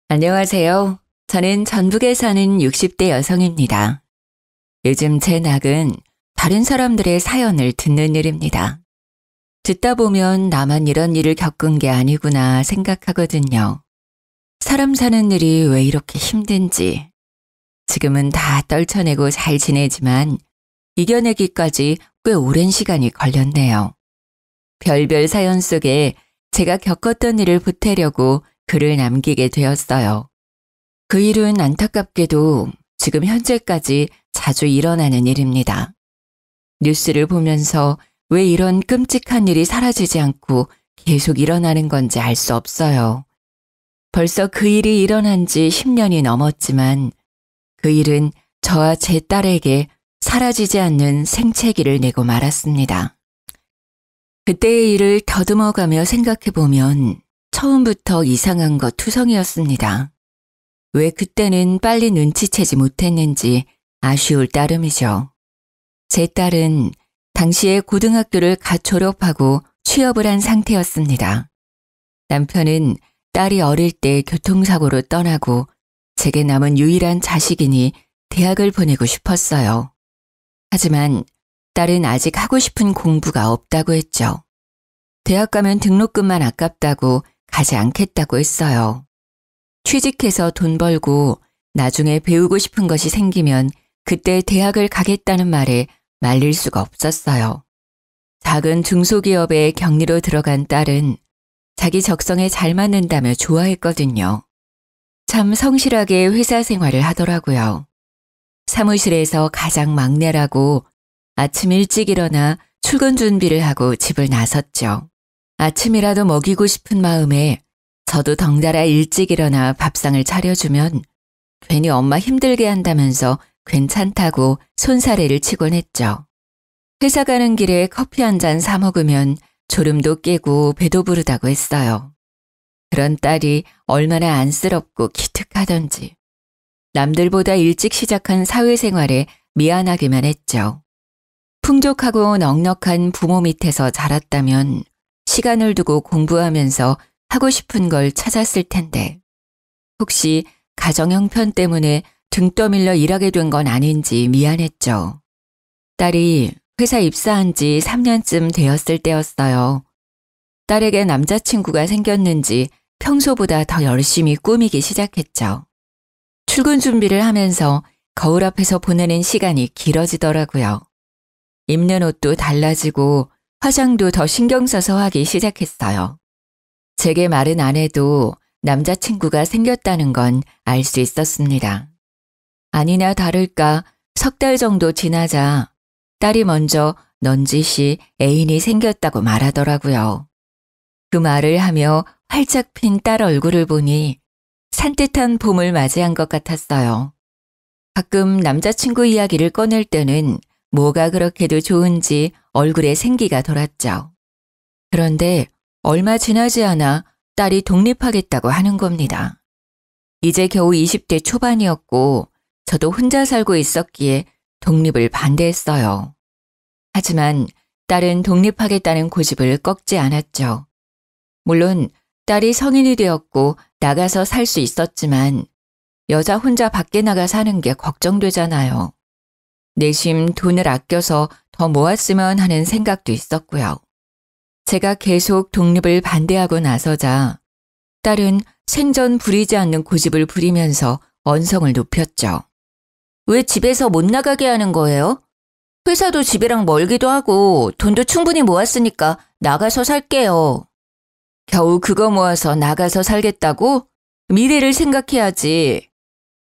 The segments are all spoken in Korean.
안녕하세요. 저는 전북에 사는 60대 여성입니다. 요즘 제 낙은 다른 사람들의 사연을 듣는 일입니다. 듣다 보면 나만 이런 일을 겪은 게 아니구나 생각하거든요. 사람 사는 일이 왜 이렇게 힘든지. 지금은 다 떨쳐내고 잘 지내지만 이겨내기까지 꽤 오랜 시간이 걸렸네요. 별별 사연 속에 제가 겪었던 일을 보태려고 글을 남기게 되었어요. 그 일은 안타깝게도 지금 현재까지 자주 일어나는 일입니다. 뉴스를 보면서 왜 이런 끔찍한 일이 사라지지 않고 계속 일어나는 건지 알 수 없어요. 벌써 그 일이 일어난 지 10년이 넘었지만 그 일은 저와 제 딸에게 사라지지 않는 생채기를 내고 말았습니다. 그때의 일을 더듬어가며 생각해보면 처음부터 이상한 것 투성이었습니다. 왜 그때는 빨리 눈치채지 못했는지 아쉬울 따름이죠. 제 딸은 당시에 고등학교를 갓 졸업하고 취업을 한 상태였습니다. 남편은 딸이 어릴 때 교통사고로 떠나고 제게 남은 유일한 자식이니 대학을 보내고 싶었어요. 하지만 딸은 아직 하고 싶은 공부가 없다고 했죠. 대학 가면 등록금만 아깝다고 가지 않겠다고 했어요. 취직해서 돈 벌고 나중에 배우고 싶은 것이 생기면 그때 대학을 가겠다는 말에 말릴 수가 없었어요. 작은 중소기업에 격리로 들어간 딸은 자기 적성에 잘 맞는다며 좋아했거든요. 참 성실하게 회사 생활을 하더라고요. 사무실에서 가장 막내라고 아침 일찍 일어나 출근 준비를 하고 집을 나섰죠. 아침이라도 먹이고 싶은 마음에 저도 덩달아 일찍 일어나 밥상을 차려주면 괜히 엄마 힘들게 한다면서 괜찮다고 손사래를 치곤 했죠. 회사 가는 길에 커피 한 잔 사 먹으면 졸음도 깨고 배도 부르다고 했어요. 그런 딸이 얼마나 안쓰럽고 기특하던지. 남들보다 일찍 시작한 사회생활에 미안하기만 했죠. 풍족하고 넉넉한 부모 밑에서 자랐다면 시간을 두고 공부하면서 하고 싶은 걸 찾았을 텐데 혹시 가정 형편 때문에 등 떠밀려 일하게 된 건 아닌지 미안했죠. 딸이 회사 입사한 지 3년쯤 되었을 때였어요. 딸에게 남자친구가 생겼는지 평소보다 더 열심히 꾸미기 시작했죠. 출근 준비를 하면서 거울 앞에서 보내는 시간이 길어지더라고요. 입는 옷도 달라지고 화장도 더 신경 써서 하기 시작했어요. 제게 말은 안 해도 남자친구가 생겼다는 건 알 수 있었습니다. 아니나 다를까 석 달 정도 지나자 딸이 먼저 넌지시 애인이 생겼다고 말하더라고요. 그 말을 하며 활짝 핀 딸 얼굴을 보니 산뜻한 봄을 맞이한 것 같았어요. 가끔 남자친구 이야기를 꺼낼 때는 뭐가 그렇게도 좋은지 얼굴에 생기가 돌았죠. 그런데 얼마 지나지 않아 딸이 독립하겠다고 하는 겁니다. 이제 겨우 20대 초반이었고 저도 혼자 살고 있었기에 독립을 반대했어요. 하지만 딸은 독립하겠다는 고집을 꺾지 않았죠. 물론 딸이 성인이 되었고 나가서 살 수 있었지만 여자 혼자 밖에 나가 사는 게 걱정되잖아요. 내심 돈을 아껴서 더 모았으면 하는 생각도 있었고요. 제가 계속 독립을 반대하고 나서자 딸은 생전 부리지 않는 고집을 부리면서 언성을 높였죠. 왜 집에서 못 나가게 하는 거예요? 회사도 집이랑 멀기도 하고 돈도 충분히 모았으니까 나가서 살게요. 겨우 그거 모아서 나가서 살겠다고? 미래를 생각해야지.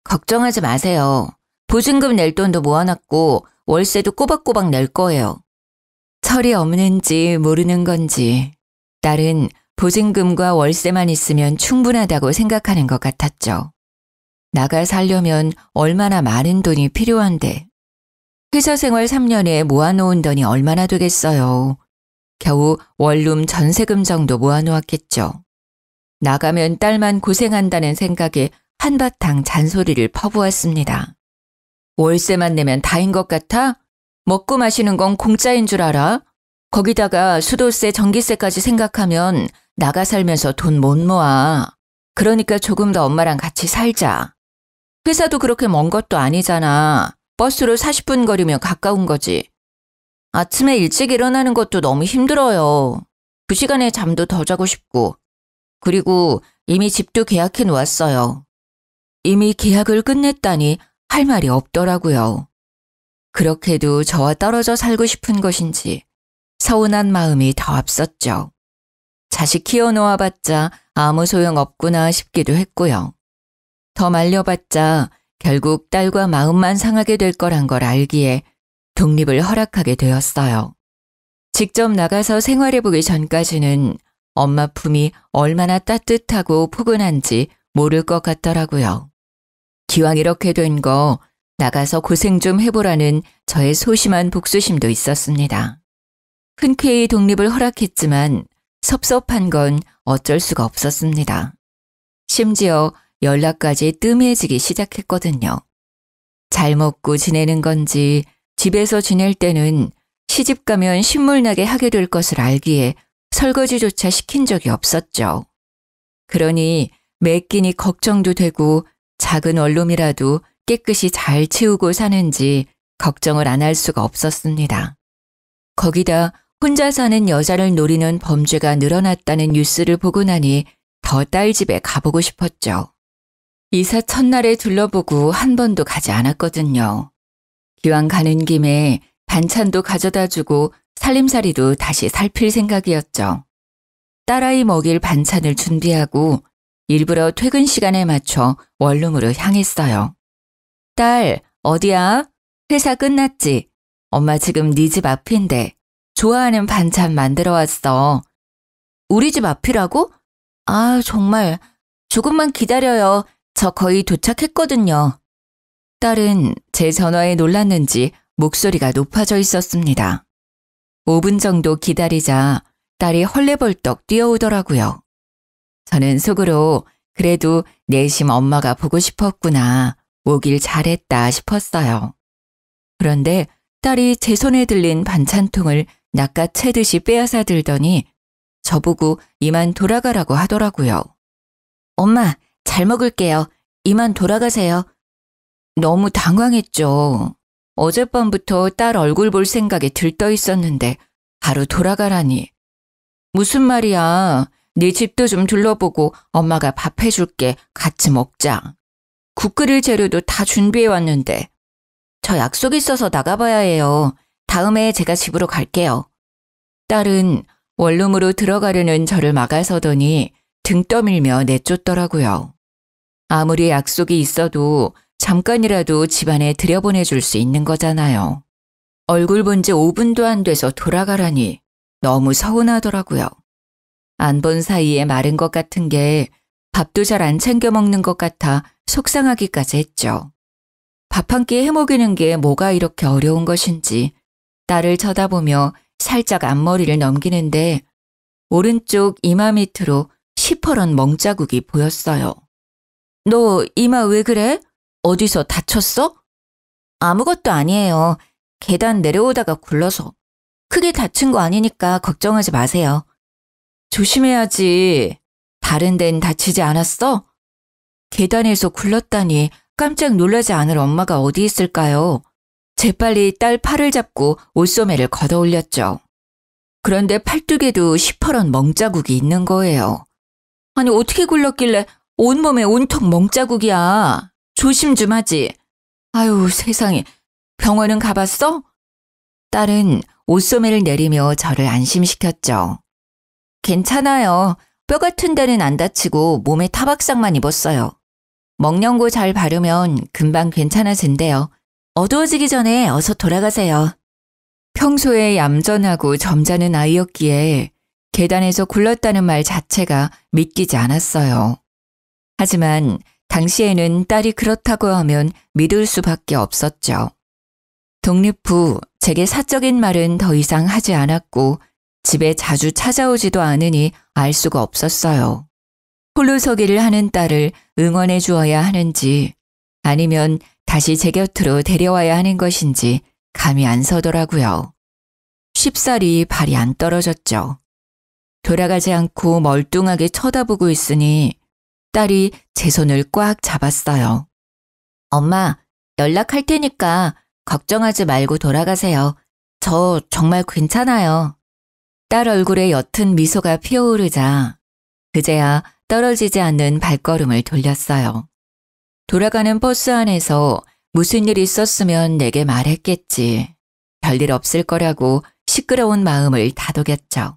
걱정하지 마세요. 보증금 낼 돈도 모아놨고 월세도 꼬박꼬박 낼 거예요. 철이 없는지 모르는 건지 딸은 보증금과 월세만 있으면 충분하다고 생각하는 것 같았죠. 나가 살려면 얼마나 많은 돈이 필요한데 회사 생활 3년에 모아놓은 돈이 얼마나 되겠어요. 겨우 원룸 전세금 정도 모아놓았겠죠. 나가면 딸만 고생한다는 생각에 한바탕 잔소리를 퍼부었습니다. 월세만 내면 다인 것 같아? 먹고 마시는 건 공짜인 줄 알아? 거기다가 수도세, 전기세까지 생각하면 나가 살면서 돈 못 모아. 그러니까 조금 더 엄마랑 같이 살자. 회사도 그렇게 먼 것도 아니잖아. 버스로 40분 거리면 가까운 거지. 아침에 일찍 일어나는 것도 너무 힘들어요. 그 시간에 잠도 더 자고 싶고. 그리고 이미 집도 계약해 놓았어요. 이미 계약을 끝냈다니 할 말이 없더라고요. 그렇게도 저와 떨어져 살고 싶은 것인지 서운한 마음이 더 앞섰죠. 자식 키워놓아봤자 아무 소용 없구나 싶기도 했고요. 더 말려봤자 결국 딸과 마음만 상하게 될 거란 걸 알기에 독립을 허락하게 되었어요. 직접 나가서 생활해보기 전까지는 엄마 품이 얼마나 따뜻하고 포근한지 모를 것 같더라고요. 기왕 이렇게 된 거 나가서 고생 좀 해보라는 저의 소심한 복수심도 있었습니다. 흔쾌히 독립을 허락했지만 섭섭한 건 어쩔 수가 없었습니다. 심지어 연락까지 뜸해지기 시작했거든요. 잘 먹고 지내는 건지 집에서 지낼 때는 시집 가면 신물나게 하게 될 것을 알기에 설거지조차 시킨 적이 없었죠. 그러니 매 끼니 걱정도 되고 작은 원룸이라도 깨끗이 잘 치우고 사는지 걱정을 안 할 수가 없었습니다. 거기다 혼자 사는 여자를 노리는 범죄가 늘어났다는 뉴스를 보고 나니 더 딸 집에 가보고 싶었죠. 이사 첫날에 둘러보고 한 번도 가지 않았거든요. 기왕 가는 김에 반찬도 가져다 주고 살림살이도 다시 살필 생각이었죠. 딸아이 먹일 반찬을 준비하고 일부러 퇴근 시간에 맞춰 원룸으로 향했어요. 딸, 어디야? 회사 끝났지? 엄마 지금 네 집 앞인데 좋아하는 반찬 만들어 왔어. 우리 집 앞이라고? 아, 정말. 조금만 기다려요. 저 거의 도착했거든요. 딸은 제 전화에 놀랐는지 목소리가 높아져 있었습니다. 5분 정도 기다리자 딸이 헐레벌떡 뛰어오더라고요. 저는 속으로 그래도 내심 엄마가 보고 싶었구나, 오길 잘했다 싶었어요. 그런데 딸이 제 손에 들린 반찬통을 낚아채듯이 빼앗아 들더니 저보고 이만 돌아가라고 하더라고요. 엄마, 잘 먹을게요. 이만 돌아가세요. 너무 당황했죠. 어젯밤부터 딸 얼굴 볼 생각에 들떠 있었는데 바로 돌아가라니. 무슨 말이야. 네 집도 좀 둘러보고 엄마가 밥 해줄게. 같이 먹자. 국 끓일 재료도 다 준비해 왔는데. 저 약속 있어서 나가봐야 해요. 다음에 제가 집으로 갈게요. 딸은 원룸으로 들어가려는 저를 막아서더니 등 떠밀며 내쫓더라고요. 아무리 약속이 있어도 잠깐이라도 집안에 들여보내줄 수 있는 거잖아요. 얼굴 본 지 5분도 안 돼서 돌아가라니 너무 서운하더라고요. 안 본 사이에 마른 것 같은 게 밥도 잘 안 챙겨 먹는 것 같아 속상하기까지 했죠. 밥 한 끼 해먹이는 게 뭐가 이렇게 어려운 것인지 딸을 쳐다보며 살짝 앞머리를 넘기는데 오른쪽 이마 밑으로 시퍼런 멍자국이 보였어요. 너 이마 왜 그래? 어디서 다쳤어? 아무것도 아니에요. 계단 내려오다가 굴러서. 크게 다친 거 아니니까 걱정하지 마세요. 조심해야지. 다른 데는 다치지 않았어? 계단에서 굴렀다니 깜짝 놀라지 않을 엄마가 어디 있을까요? 재빨리 딸 팔을 잡고 옷소매를 걷어올렸죠. 그런데 팔뚝에도 시퍼런 멍자국이 있는 거예요. 아니 어떻게 굴렀길래 온몸에 온통 멍자국이야. 조심 좀 하지. 아유 세상에. 병원은 가봤어? 딸은 옷소매를 내리며 저를 안심시켰죠. 괜찮아요. 뼈 같은 데는 안 다치고 몸에 타박상만 입었어요. 먹령고 잘 바르면 금방 괜찮아진대요. 어두워지기 전에 어서 돌아가세요. 평소에 얌전하고 점잖은 아이였기에 계단에서 굴렀다는 말 자체가 믿기지 않았어요. 하지만 당시에는 딸이 그렇다고 하면 믿을 수밖에 없었죠. 독립 후 제게 사적인 말은 더 이상 하지 않았고 집에 자주 찾아오지도 않으니 알 수가 없었어요. 홀로 서기를 하는 딸을 응원해 주어야 하는지 아니면 다시 제 곁으로 데려와야 하는 것인지 감이 안 서더라고요. 쉽사리 발이 안 떨어졌죠. 돌아가지 않고 멀뚱하게 쳐다보고 있으니 딸이 제 손을 꽉 잡았어요. 엄마, 연락할 테니까 걱정하지 말고 돌아가세요. 저 정말 괜찮아요. 딸 얼굴에 옅은 미소가 피어오르자 그제야 떨어지지 않는 발걸음을 돌렸어요. 돌아가는 버스 안에서 무슨 일 있었으면 내게 말했겠지. 별일 없을 거라고 시끄러운 마음을 다독였죠.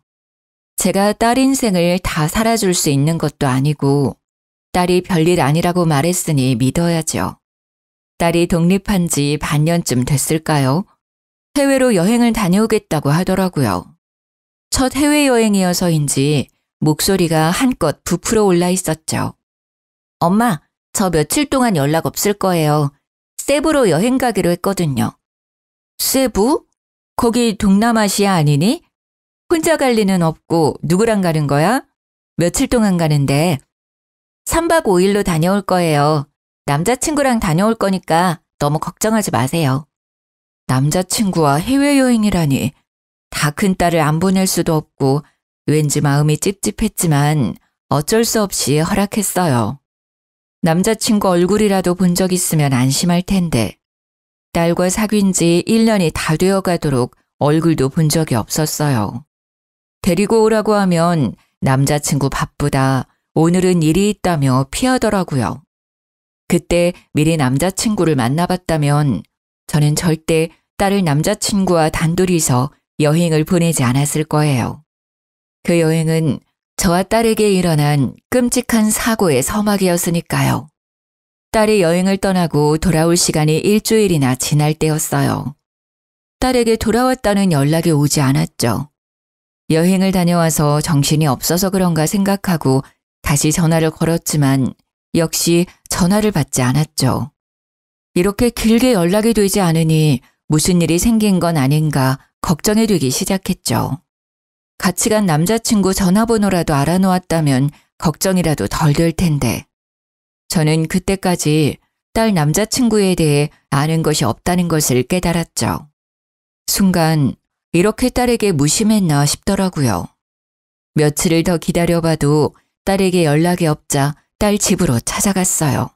제가 딸 인생을 다 살아줄 수 있는 것도 아니고 딸이 별일 아니라고 말했으니 믿어야죠. 딸이 독립한 지 반년쯤 됐을까요? 해외로 여행을 다녀오겠다고 하더라고요. 첫 해외여행이어서인지 목소리가 한껏 부풀어 올라 있었죠. 엄마, 저 며칠 동안 연락 없을 거예요. 세부로 여행 가기로 했거든요. 세부? 거기 동남아시아 아니니? 혼자 갈 리는 없고 누구랑 가는 거야? 며칠 동안 가는데? 3박 5일로 다녀올 거예요. 남자친구랑 다녀올 거니까 너무 걱정하지 마세요. 남자친구와 해외여행이라니. 다 큰 딸을 안 보낼 수도 없고 왠지 마음이 찝찝했지만 어쩔 수 없이 허락했어요. 남자친구 얼굴이라도 본 적 있으면 안심할 텐데 딸과 사귄 지 1년이 다 되어 가도록 얼굴도 본 적이 없었어요. 데리고 오라고 하면 남자친구 바쁘다, 오늘은 일이 있다며 피하더라고요. 그때 미리 남자친구를 만나봤다면 저는 절대 딸을 남자친구와 단둘이서 여행을 보내지 않았을 거예요. 그 여행은 저와 딸에게 일어난 끔찍한 사고의 서막이었으니까요. 딸이 여행을 떠나고 돌아올 시간이 일주일이나 지날 때였어요. 딸에게 돌아왔다는 연락이 오지 않았죠. 여행을 다녀와서 정신이 없어서 그런가 생각하고 다시 전화를 걸었지만 역시 전화를 받지 않았죠. 이렇게 길게 연락이 되지 않으니 무슨 일이 생긴 건 아닌가 걱정이 되기 시작했죠. 같이 간 남자친구 전화번호라도 알아놓았다면 걱정이라도 덜 될 텐데. 저는 그때까지 딸 남자친구에 대해 아는 것이 없다는 것을 깨달았죠. 순간 이렇게 딸에게 무심했나 싶더라고요. 며칠을 더 기다려봐도 딸에게 연락이 없자 딸 집으로 찾아갔어요.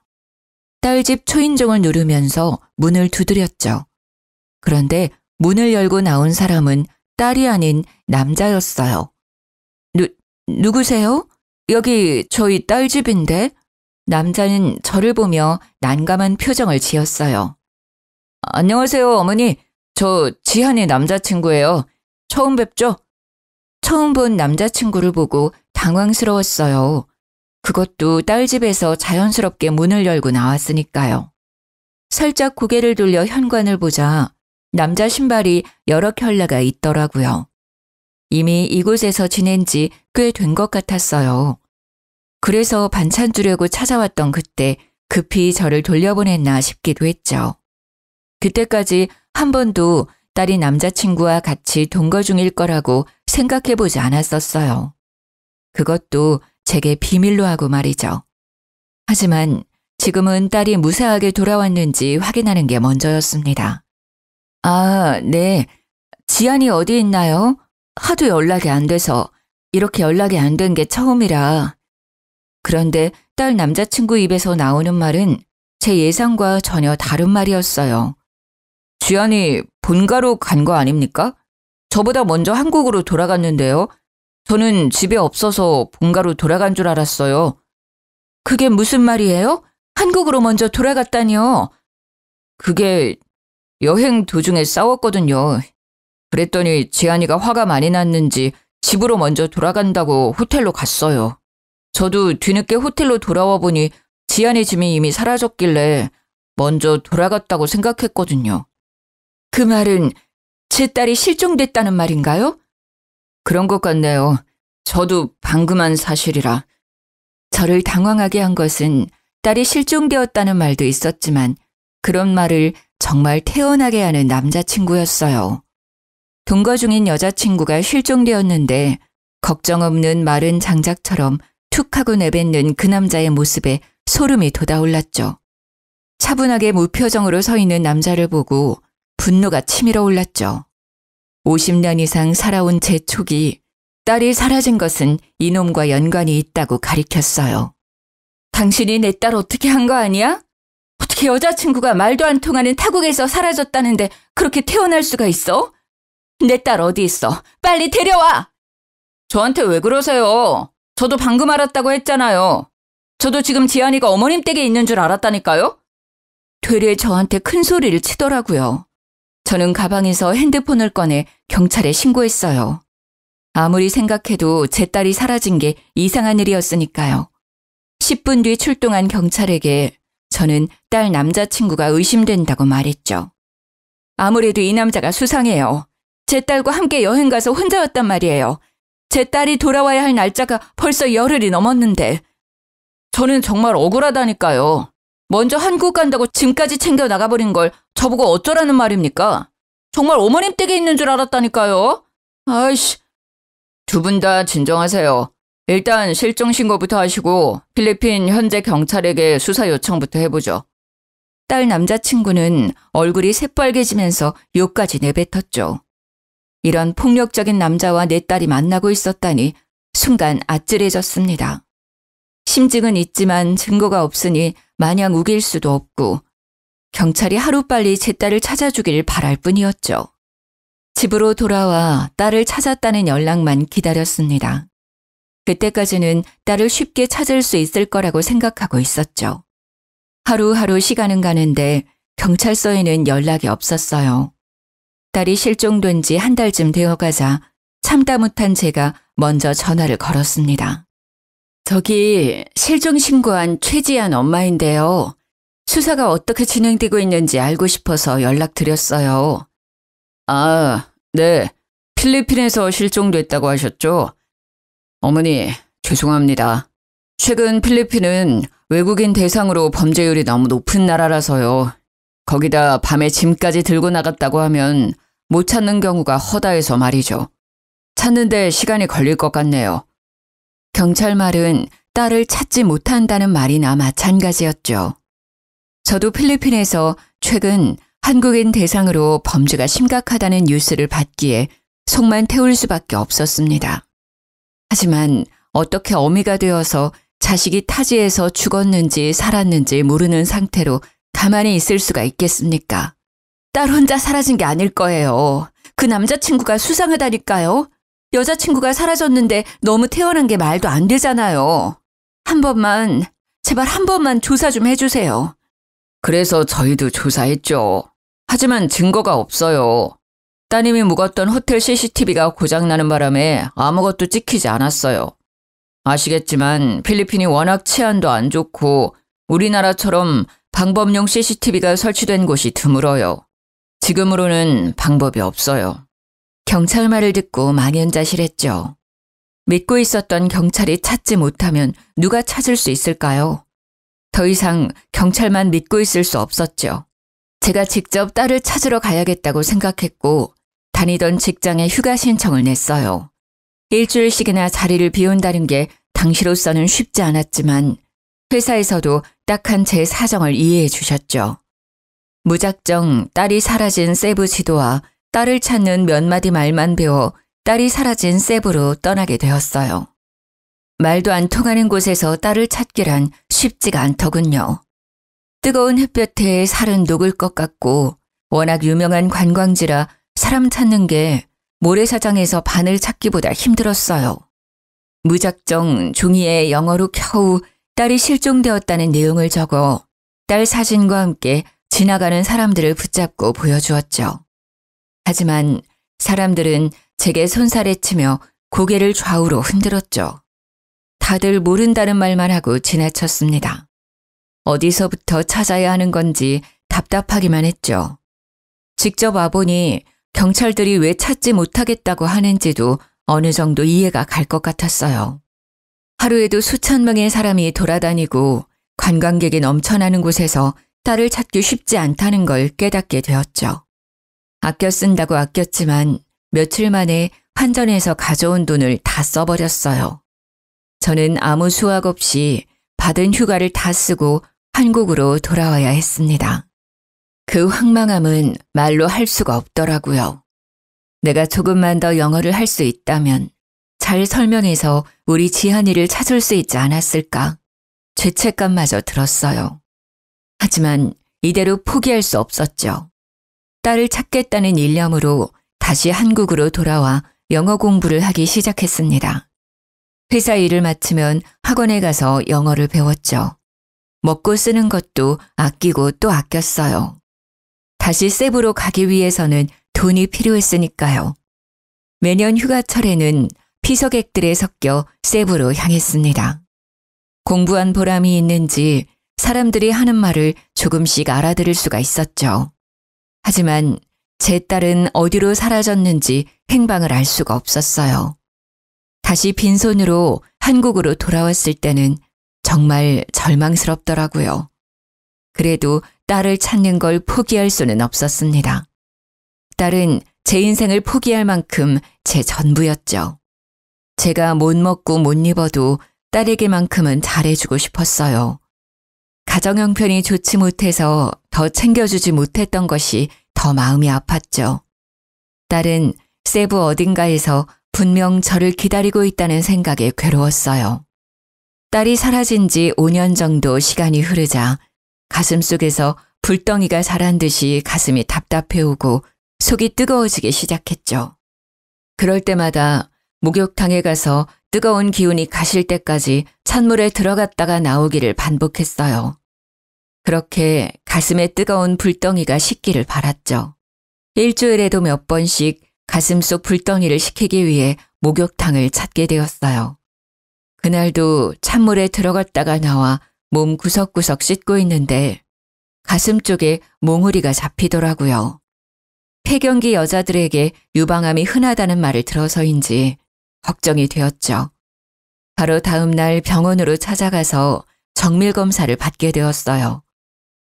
딸 집 초인종을 누르면서 문을 두드렸죠. 그런데 문을 열고 나온 사람은 딸이 아닌 남자였어요. 누구세요? 여기 저희 딸 집인데? 남자는 저를 보며 난감한 표정을 지었어요. 안녕하세요, 어머니. 저 지한의 남자친구예요. 처음 뵙죠? 처음 본 남자친구를 보고 당황스러웠어요. 그것도 딸 집에서 자연스럽게 문을 열고 나왔으니까요. 살짝 고개를 돌려 현관을 보자 남자 신발이 여러 켤레가 있더라고요. 이미 이곳에서 지낸 지 꽤 된 것 같았어요. 그래서 반찬 주려고 찾아왔던 그때 급히 저를 돌려보냈나 싶기도 했죠. 그때까지 한 번도 딸이 남자친구와 같이 동거 중일 거라고 생각해보지 않았었어요. 그것도 제게 비밀로 하고 말이죠. 하지만 지금은 딸이 무사하게 돌아왔는지 확인하는 게 먼저였습니다. 아, 네. 지안이 어디 있나요? 하도 연락이 안 돼서 이렇게 연락이 안 된 게 처음이라. 그런데 딸 남자친구 입에서 나오는 말은 제 예상과 전혀 다른 말이었어요. 지안이 본가로 간 거 아닙니까? 저보다 먼저 한국으로 돌아갔는데요. 저는 집에 없어서 본가로 돌아간 줄 알았어요. 그게 무슨 말이에요? 한국으로 먼저 돌아갔다니요. 그게 여행 도중에 싸웠거든요. 그랬더니 지안이가 화가 많이 났는지 집으로 먼저 돌아간다고 호텔로 갔어요. 저도 뒤늦게 호텔로 돌아와 보니 지안이 짐이 이미 사라졌길래 먼저 돌아갔다고 생각했거든요. 그 말은 제 딸이 실종됐다는 말인가요? 그런 것 같네요. 저도 방금 한 사실이라. 저를 당황하게 한 것은 딸이 실종되었다는 말도 있었지만 그런 말을 정말 태연하게 하는 남자친구였어요. 동거 중인 여자친구가 실종되었는데 걱정 없는 마른 장작처럼 툭 하고 내뱉는 그 남자의 모습에 소름이 돋아올랐죠. 차분하게 무표정으로 서 있는 남자를 보고 분노가 치밀어 올랐죠. 50년 이상 살아온 제 촉이 딸이 사라진 것은 이놈과 연관이 있다고 가리켰어요. 당신이 내 딸 어떻게 한 거 아니야? 어떻게 여자친구가 말도 안 통하는 타국에서 사라졌다는데 그렇게 태어날 수가 있어? 내 딸 어디 있어? 빨리 데려와! 저한테 왜 그러세요? 저도 방금 알았다고 했잖아요. 저도 지금 지안이가 어머님 댁에 있는 줄 알았다니까요? 되레 저한테 큰 소리를 치더라고요. 저는 가방에서 핸드폰을 꺼내 경찰에 신고했어요. 아무리 생각해도 제 딸이 사라진 게 이상한 일이었으니까요. 10분 뒤 출동한 경찰에게 저는 딸 남자친구가 의심된다고 말했죠. 아무래도 이 남자가 수상해요. 제 딸과 함께 여행 가서 혼자였단 말이에요. 제 딸이 돌아와야 할 날짜가 벌써 열흘이 넘었는데. 저는 정말 억울하다니까요. 먼저 한국 간다고 짐까지 챙겨 나가버린 걸 저보고 어쩌라는 말입니까? 정말 어머님 댁에 있는 줄 알았다니까요. 아이씨. 두 분 다 진정하세요. 일단 실종 신고부터 하시고 필리핀 현재 경찰에게 수사 요청부터 해보죠. 딸 남자친구는 얼굴이 새빨개지면서 욕까지 내뱉었죠. 이런 폭력적인 남자와 내 딸이 만나고 있었다니 순간 아찔해졌습니다. 심증은 있지만 증거가 없으니 마냥 우길 수도 없고 경찰이 하루빨리 제 딸을 찾아주길 바랄 뿐이었죠. 집으로 돌아와 딸을 찾았다는 연락만 기다렸습니다. 그때까지는 딸을 쉽게 찾을 수 있을 거라고 생각하고 있었죠. 하루하루 시간은 가는데 경찰서에는 연락이 없었어요. 딸이 실종된 지 한 달쯤 되어가자 참다 못한 제가 먼저 전화를 걸었습니다. 저기 실종 신고한 최지안 엄마인데요. 수사가 어떻게 진행되고 있는지 알고 싶어서 연락드렸어요. 아, 네. 필리핀에서 실종됐다고 하셨죠? 어머니, 죄송합니다. 최근 필리핀은 외국인 대상으로 범죄율이 너무 높은 나라라서요. 거기다 밤에 짐까지 들고 나갔다고 하면 못 찾는 경우가 허다해서 말이죠. 찾는데 시간이 걸릴 것 같네요. 경찰 말은 딸을 찾지 못한다는 말이나 마찬가지였죠. 저도 필리핀에서 최근 한국인 대상으로 범죄가 심각하다는 뉴스를 받기에 속만 태울 수밖에 없었습니다. 하지만 어떻게 어미가 되어서 자식이 타지에서 죽었는지 살았는지 모르는 상태로 가만히 있을 수가 있겠습니까? 딸 혼자 사라진 게 아닐 거예요. 그 남자친구가 수상하다니까요. 여자친구가 사라졌는데 너무 태어난 게 말도 안 되잖아요. 한 번만, 제발 한 번만 조사 좀 해주세요. 그래서 저희도 조사했죠. 하지만 증거가 없어요. 따님이 묵었던 호텔 CCTV가 고장나는 바람에 아무것도 찍히지 않았어요. 아시겠지만 필리핀이 워낙 치안도 안 좋고 우리나라처럼 방범용 CCTV가 설치된 곳이 드물어요. 지금으로는 방법이 없어요. 경찰 말을 듣고 망연자실했죠. 믿고 있었던 경찰이 찾지 못하면 누가 찾을 수 있을까요? 더 이상 경찰만 믿고 있을 수 없었죠. 제가 직접 딸을 찾으러 가야겠다고 생각했고 다니던 직장에 휴가 신청을 냈어요. 일주일씩이나 자리를 비운다는 게 당시로서는 쉽지 않았지만 회사에서도 딱한 제 사정을 이해해 주셨죠. 무작정 딸이 사라진 세부 지도와 딸을 찾는 몇 마디 말만 배워 딸이 사라진 세부로 떠나게 되었어요. 말도 안 통하는 곳에서 딸을 찾기란 쉽지가 않더군요. 뜨거운 햇볕에 살은 녹을 것 같고 워낙 유명한 관광지라 사람 찾는 게 모래사장에서 바늘 찾기보다 힘들었어요. 무작정 종이에 영어로 겨우 딸이 실종되었다는 내용을 적어 딸 사진과 함께 지나가는 사람들을 붙잡고 보여주었죠. 하지만 사람들은 제게 손살에 치며 고개를 좌우로 흔들었죠. 다들 모른다는 말만 하고 지나쳤습니다. 어디서부터 찾아야 하는 건지 답답하기만 했죠. 직접 와보니 경찰들이 왜 찾지 못하겠다고 하는지도 어느 정도 이해가 갈 것 같았어요. 하루에도 수천 명의 사람이 돌아다니고 관광객이 넘쳐나는 곳에서 딸을 찾기 쉽지 않다는 걸 깨닫게 되었죠. 아껴 쓴다고 아꼈지만 며칠 만에 환전해서 가져온 돈을 다 써버렸어요. 저는 아무 수확 없이 받은 휴가를 다 쓰고 한국으로 돌아와야 했습니다. 그 황망함은 말로 할 수가 없더라고요. 내가 조금만 더 영어를 할 수 있다면 잘 설명해서 우리 지한이를 찾을 수 있지 않았을까? 죄책감마저 들었어요. 하지만 이대로 포기할 수 없었죠. 딸을 찾겠다는 일념으로 다시 한국으로 돌아와 영어 공부를 하기 시작했습니다. 회사 일을 마치면 학원에 가서 영어를 배웠죠. 먹고 쓰는 것도 아끼고 또 아꼈어요. 다시 세부로 가기 위해서는 돈이 필요했으니까요. 매년 휴가철에는 피서객들에 섞여 세부로 향했습니다. 공부한 보람이 있는지 사람들이 하는 말을 조금씩 알아들을 수가 있었죠. 하지만 제 딸은 어디로 사라졌는지 행방을 알 수가 없었어요. 다시 빈손으로 한국으로 돌아왔을 때는 정말 절망스럽더라고요. 그래도 딸을 찾는 걸 포기할 수는 없었습니다. 딸은 제 인생을 포기할 만큼 제 전부였죠. 제가 못 먹고 못 입어도 딸에게만큼은 잘해주고 싶었어요. 가정 형편이 좋지 못해서 더 챙겨주지 못했던 것이 더 마음이 아팠죠. 딸은 세부 어딘가에서 분명 저를 기다리고 있다는 생각에 괴로웠어요. 딸이 사라진 지 5년 정도 시간이 흐르자 가슴속에서 불덩이가 자란 듯이 가슴이 답답해오고 속이 뜨거워지기 시작했죠. 그럴 때마다 목욕탕에 가서 뜨거운 기운이 가실 때까지 찬물에 들어갔다가 나오기를 반복했어요. 그렇게 가슴에 뜨거운 불덩이가 식기를 바랐죠. 일주일에도 몇 번씩 가슴속 불덩이를 식히기 위해 목욕탕을 찾게 되었어요. 그날도 찬물에 들어갔다가 나와 몸 구석구석 씻고 있는데 가슴 쪽에 몽우리가 잡히더라고요. 폐경기 여자들에게 유방암이 흔하다는 말을 들어서인지 걱정이 되었죠. 바로 다음 날 병원으로 찾아가서 정밀 검사를 받게 되었어요.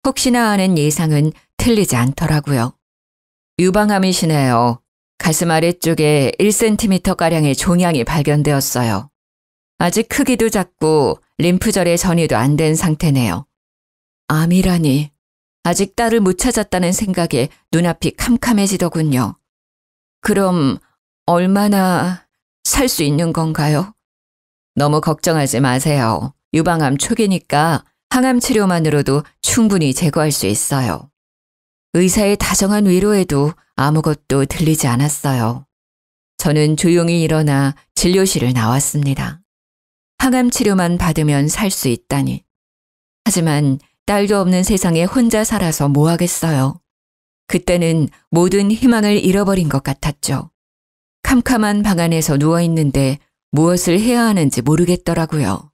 혹시나 하는 예상은 틀리지 않더라고요. 유방암이시네요. 가슴 아래쪽에 1cm가량의 종양이 발견되었어요. 아직 크기도 작고 림프절의 전이도 안 된 상태네요. 암이라니. 아직 딸을 못 찾았다는 생각에 눈앞이 캄캄해지더군요. 그럼 얼마나 살 수 있는 건가요? 너무 걱정하지 마세요. 유방암 초기니까 항암 치료만으로도 충분히 제거할 수 있어요. 의사의 다정한 위로에도 아무것도 들리지 않았어요. 저는 조용히 일어나 진료실을 나왔습니다. 항암 치료만 받으면 살 수 있다니. 하지만 딸도 없는 세상에 혼자 살아서 뭐 하겠어요. 그때는 모든 희망을 잃어버린 것 같았죠. 캄캄한 방 안에서 누워있는데 무엇을 해야 하는지 모르겠더라고요.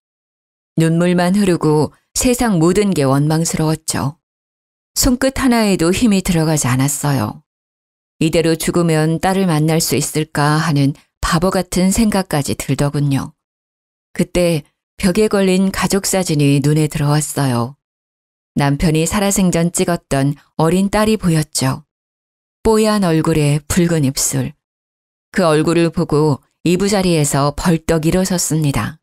눈물만 흐르고 세상 모든 게 원망스러웠죠. 손끝 하나에도 힘이 들어가지 않았어요. 이대로 죽으면 딸을 만날 수 있을까 하는 바보 같은 생각까지 들더군요. 그때 벽에 걸린 가족 사진이 눈에 들어왔어요. 남편이 살아생전 찍었던 어린 딸이 보였죠. 뽀얀 얼굴에 붉은 입술. 그 얼굴을 보고 이부자리에서 벌떡 일어섰습니다.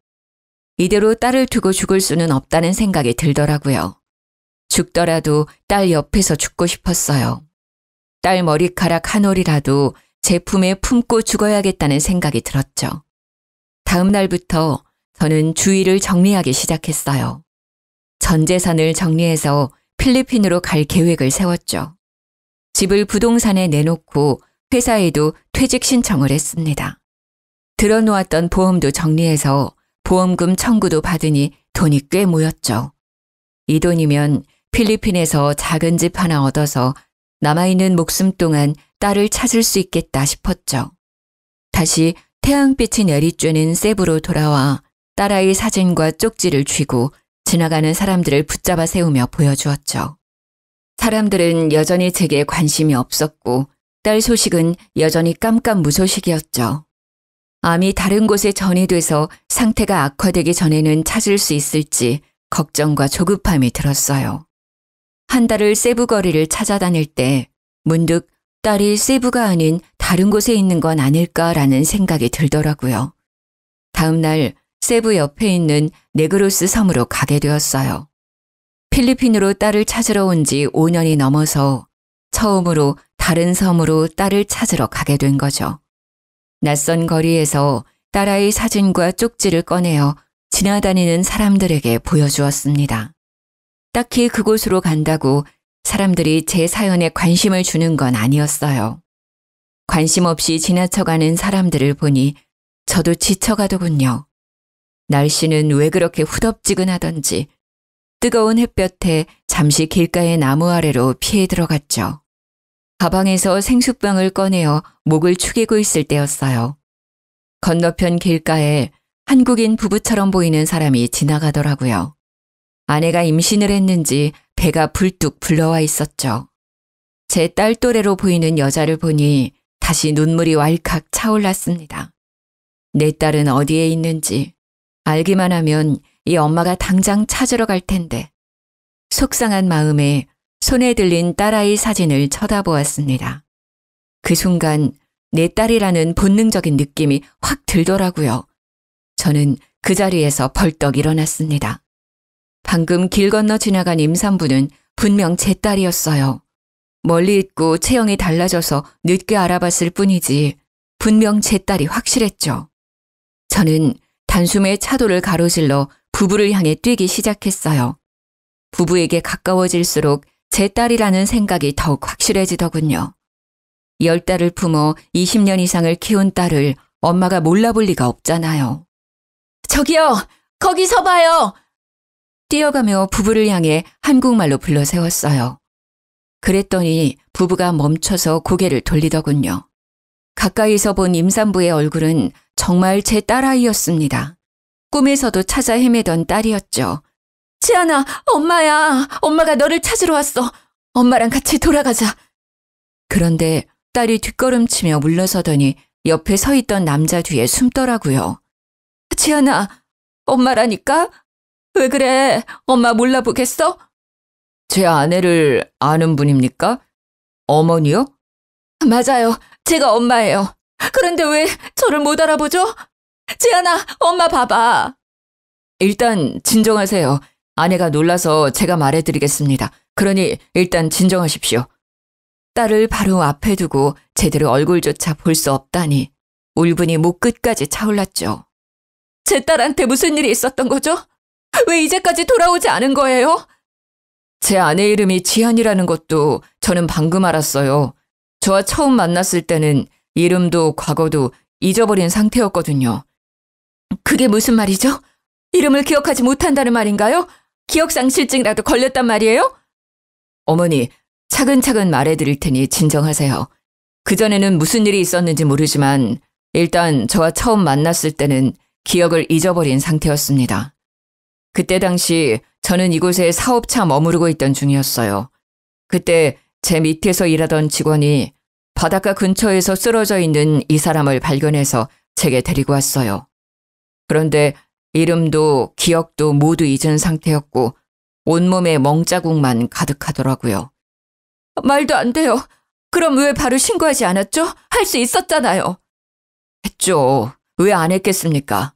이대로 딸을 두고 죽을 수는 없다는 생각이 들더라고요. 죽더라도 딸 옆에서 죽고 싶었어요. 딸 머리카락 한 올이라도 제 품에 품고 죽어야겠다는 생각이 들었죠. 다음 날부터 저는 주위를 정리하기 시작했어요. 전 재산을 정리해서 필리핀으로 갈 계획을 세웠죠. 집을 부동산에 내놓고 회사에도 퇴직 신청을 했습니다. 들어놓았던 보험도 정리해서 보험금 청구도 받으니 돈이 꽤 모였죠. 이 돈이면 필리핀에서 작은 집 하나 얻어서 남아있는 목숨 동안 딸을 찾을 수 있겠다 싶었죠. 다시 태양빛이 내리쬐는 세부로 돌아와 딸아이 사진과 쪽지를 쥐고 지나가는 사람들을 붙잡아 세우며 보여주었죠. 사람들은 여전히 제게 관심이 없었고 딸 소식은 여전히 깜깜무소식이었죠. 암이 다른 곳에 전이돼서 상태가 악화되기 전에는 찾을 수 있을지 걱정과 조급함이 들었어요. 한 달을 세부 거리를 찾아다닐 때 문득 딸이 세부가 아닌 다른 곳에 있는 건 아닐까라는 생각이 들더라고요. 다음 날 세부 옆에 있는 네그로스 섬으로 가게 되었어요. 필리핀으로 딸을 찾으러 온 지 5년이 넘어서 처음으로 다른 섬으로 딸을 찾으러 가게 된 거죠. 낯선 거리에서 딸아이 사진과 쪽지를 꺼내어 지나다니는 사람들에게 보여주었습니다. 딱히 그곳으로 간다고 사람들이 제 사연에 관심을 주는 건 아니었어요. 관심 없이 지나쳐가는 사람들을 보니 저도 지쳐가더군요. 날씨는 왜 그렇게 후덥지근하던지 뜨거운 햇볕에 잠시 길가의 나무 아래로 피해 들어갔죠. 가방에서 생수병을 꺼내어 목을 축이고 있을 때였어요. 건너편 길가에 한국인 부부처럼 보이는 사람이 지나가더라고요. 아내가 임신을 했는지 배가 불뚝 불러와 있었죠. 제 딸 또래로 보이는 여자를 보니 다시 눈물이 왈칵 차올랐습니다. 내 딸은 어디에 있는지 알기만 하면 이 엄마가 당장 찾으러 갈 텐데. 속상한 마음에 손에 들린 딸아이 사진을 쳐다보았습니다. 그 순간 내 딸이라는 본능적인 느낌이 확 들더라고요. 저는 그 자리에서 벌떡 일어났습니다. 방금 길 건너 지나간 임산부는 분명 제 딸이었어요. 멀리 있고 체형이 달라져서 늦게 알아봤을 뿐이지 분명 제 딸이 확실했죠. 저는 단숨에 차도를 가로질러 부부를 향해 뛰기 시작했어요. 부부에게 가까워질수록 제 딸이라는 생각이 더욱 확실해지더군요. 10달을 품어 20년 이상을 키운 딸을 엄마가 몰라볼 리가 없잖아요. 저기요! 거기서 봐요! 뛰어가며 부부를 향해 한국말로 불러 세웠어요. 그랬더니 부부가 멈춰서 고개를 돌리더군요. 가까이서 본 임산부의 얼굴은 정말 제 딸아이였습니다. 꿈에서도 찾아 헤매던 딸이었죠. 지안아, 엄마야. 엄마가 너를 찾으러 왔어. 엄마랑 같이 돌아가자. 그런데 딸이 뒷걸음치며 물러서더니 옆에 서 있던 남자 뒤에 숨더라고요. 지안아, 엄마라니까? 왜 그래? 엄마 몰라보겠어? 제 아내를 아는 분입니까? 어머니요? 맞아요. 제가 엄마예요. 그런데 왜 저를 못 알아보죠? 지안아, 엄마 봐봐. 일단 진정하세요. 아내가 놀라서 제가 말해드리겠습니다. 그러니 일단 진정하십시오. 딸을 바로 앞에 두고 제대로 얼굴조차 볼 수 없다니 울분이 목 끝까지 차올랐죠. 제 딸한테 무슨 일이 있었던 거죠? 왜 이제까지 돌아오지 않은 거예요? 제 아내 이름이 지안이라는 것도 저는 방금 알았어요. 저와 처음 만났을 때는 이름도 과거도 잊어버린 상태였거든요. 그게 무슨 말이죠? 이름을 기억하지 못한다는 말인가요? 기억상실증이라도 걸렸단 말이에요? 어머니, 차근차근 말해드릴 테니 진정하세요. 그전에는 무슨 일이 있었는지 모르지만 일단 저와 처음 만났을 때는 기억을 잊어버린 상태였습니다. 그때 당시 저는 이곳에 사업차 머무르고 있던 중이었어요. 그때 제 밑에서 일하던 직원이 바닷가 근처에서 쓰러져 있는 이 사람을 발견해서 제게 데리고 왔어요. 그런데 이름도 기억도 모두 잊은 상태였고 온몸에 멍자국만 가득하더라고요. 말도 안 돼요. 그럼 왜 바로 신고하지 않았죠? 할 수 있었잖아요. 했죠. 왜 안 했겠습니까?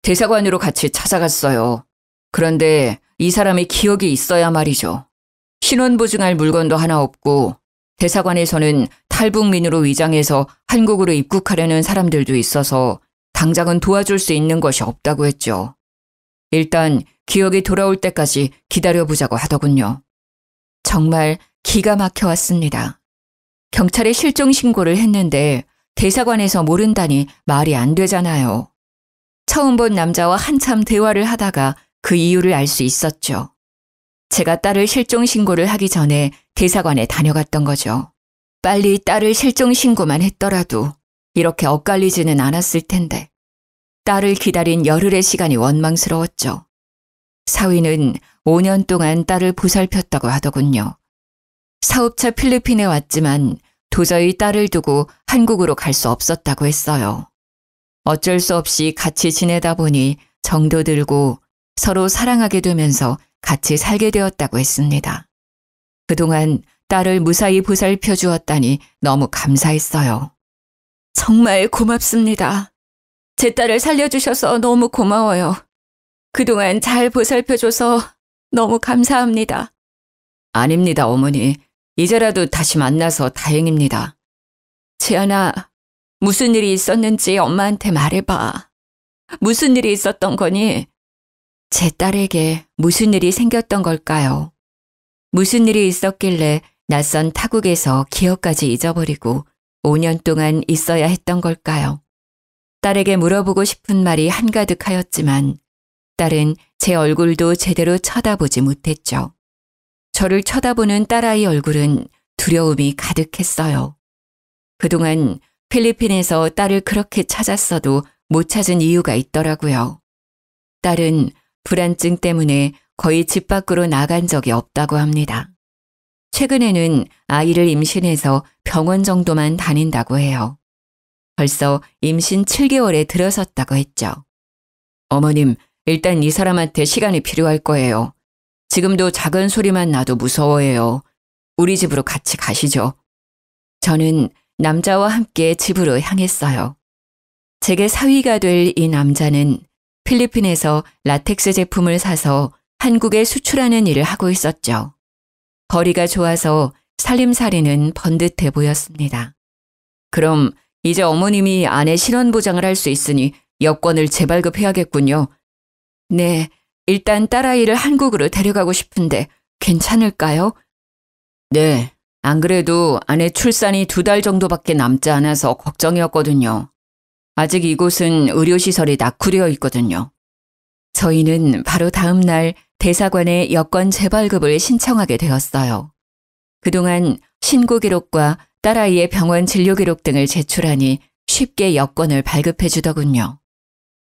대사관으로 같이 찾아갔어요. 그런데 이 사람이 기억이 있어야 말이죠. 신원 보증할 물건도 하나 없고 대사관에서는 탈북민으로 위장해서 한국으로 입국하려는 사람들도 있어서 당장은 도와줄 수 있는 것이 없다고 했죠. 일단 기억이 돌아올 때까지 기다려보자고 하더군요. 정말 기가 막혀 왔습니다. 경찰에 실종 신고를 했는데 대사관에서 모른다니 말이 안 되잖아요. 처음 본 남자와 한참 대화를 하다가 그 이유를 알 수 있었죠. 제가 딸을 실종 신고를 하기 전에 대사관에 다녀갔던 거죠. 빨리 딸을 실종 신고만 했더라도 이렇게 엇갈리지는 않았을 텐데 딸을 기다린 열흘의 시간이 원망스러웠죠. 사위는 5년 동안 딸을 보살폈다고 하더군요. 사업차 필리핀에 왔지만 도저히 딸을 두고 한국으로 갈 수 없었다고 했어요. 어쩔 수 없이 같이 지내다 보니 정도 들고 서로 사랑하게 되면서 같이 살게 되었다고 했습니다. 그동안 딸을 무사히 보살펴 주었다니 너무 감사했어요. 정말 고맙습니다. 제 딸을 살려주셔서 너무 고마워요. 그동안 잘 보살펴줘서 너무 감사합니다. 아닙니다, 어머니. 이제라도 다시 만나서 다행입니다. 지안아, 무슨 일이 있었는지 엄마한테 말해봐. 무슨 일이 있었던 거니? 제 딸에게 무슨 일이 생겼던 걸까요? 무슨 일이 있었길래 낯선 타국에서 기억까지 잊어버리고 5년 동안 있어야 했던 걸까요? 딸에게 물어보고 싶은 말이 한가득하였지만 딸은 제 얼굴도 제대로 쳐다보지 못했죠. 저를 쳐다보는 딸아이 얼굴은 두려움이 가득했어요. 그동안 필리핀에서 딸을 그렇게 찾았어도 못 찾은 이유가 있더라고요. 딸은 불안증 때문에 거의 집 밖으로 나간 적이 없다고 합니다. 최근에는 아이를 임신해서 병원 정도만 다닌다고 해요. 벌써 임신 7개월에 들어섰다고 했죠. 어머님, 일단 이 사람한테 시간이 필요할 거예요. 지금도 작은 소리만 나도 무서워해요. 우리 집으로 같이 가시죠. 저는 남자와 함께 집으로 향했어요. 제게 사위가 될 이 남자는 필리핀에서 라텍스 제품을 사서 한국에 수출하는 일을 하고 있었죠. 거리가 좋아서 살림살이는 번듯해 보였습니다. 그럼 이제 어머님이 아내 신원보장을 할 수 있으니 여권을 재발급해야겠군요. 네, 일단 딸아이를 한국으로 데려가고 싶은데 괜찮을까요? 네, 안 그래도 아내 출산이 2달 정도밖에 남지 않아서 걱정이었거든요. 아직 이곳은 의료시설이 낙후되어 있거든요. 저희는 바로 다음 날 대사관에 여권 재발급을 신청하게 되었어요. 그동안 신고 기록과 딸아이의 병원 진료 기록 등을 제출하니 쉽게 여권을 발급해 주더군요.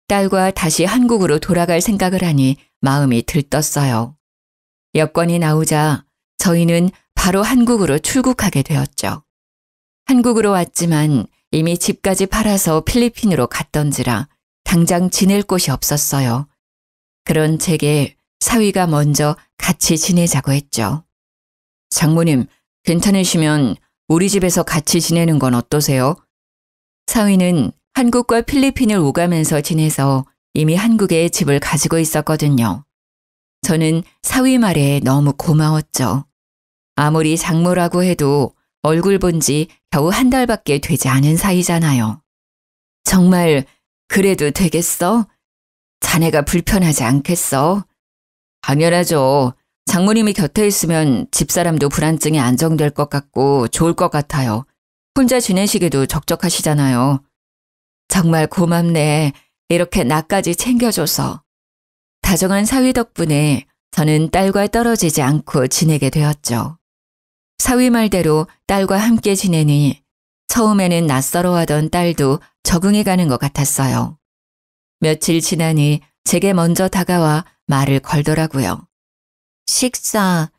딸과 다시 한국으로 돌아갈 생각을 하니 마음이 들떴어요. 여권이 나오자 저희는 바로 한국으로 출국하게 되었죠. 한국으로 왔지만 이미 집까지 팔아서 필리핀으로 갔던지라 당장 지낼 곳이 없었어요. 그런 제게 사위가 먼저 같이 지내자고 했죠. 장모님, 괜찮으시면 우리 집에서 같이 지내는 건 어떠세요? 사위는 한국과 필리핀을 오가면서 지내서 이미 한국에 집을 가지고 있었거든요. 저는 사위 말에 너무 고마웠죠. 아무리 장모라고 해도 얼굴 본 지 겨우 1달밖에 되지 않은 사이잖아요. 정말 그래도 되겠어? 자네가 불편하지 않겠어? 당연하죠. 장모님이 곁에 있으면 집사람도 불안증이 안정될 것 같고 좋을 것 같아요. 혼자 지내시기도 적적하시잖아요. 정말 고맙네. 이렇게 나까지 챙겨줘서. 다정한 사위 덕분에 저는 딸과 떨어지지 않고 지내게 되었죠. 사위 말대로 딸과 함께 지내니 처음에는 낯설어하던 딸도 적응해가는 것 같았어요. 며칠 지나니 제게 먼저 다가와 말을 걸더라고요. 식사